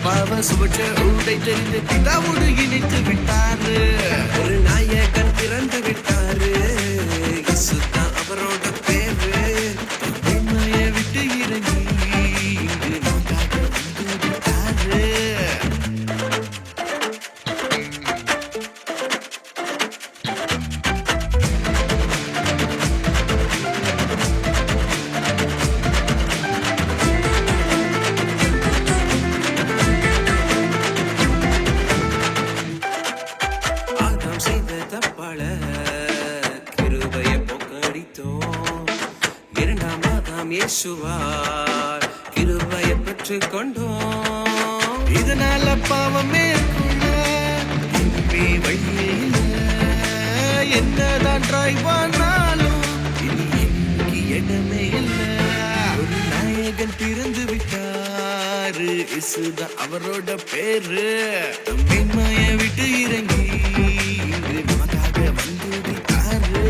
பாவ சுவற்ற ஊடை தெரிந்து பிதாவோடு இணைத்து விட்டாரு. ஒரு நாயகன் பிறந்து விட்டாரு, இயேசுதான் அவரோட பேரு. உண்மைய விட்டு இறங்கி இங்கு நமக்காக வந்து விட்டாரு. ஆதாம் செய்த தப்பால கிருபைய போக்கடித்தோம். இரண்டாம் ஆதாம் இயேசுவால் கிருபைய பெற்றுக் கொண்டோம். இதனால பாவமே வழியே இல்ல. என்னதான் ட்ரை பண்ணாலும் இனி எனக்கு இடமே இல்ல. ஒரு நாயகன் பிறந்து விட்டாரு, இயேசுதான் அவரோட பேரு. மேன்மைய விட்டு இறங்கி இங்கு நமக்காக வந்து விட்டாரு.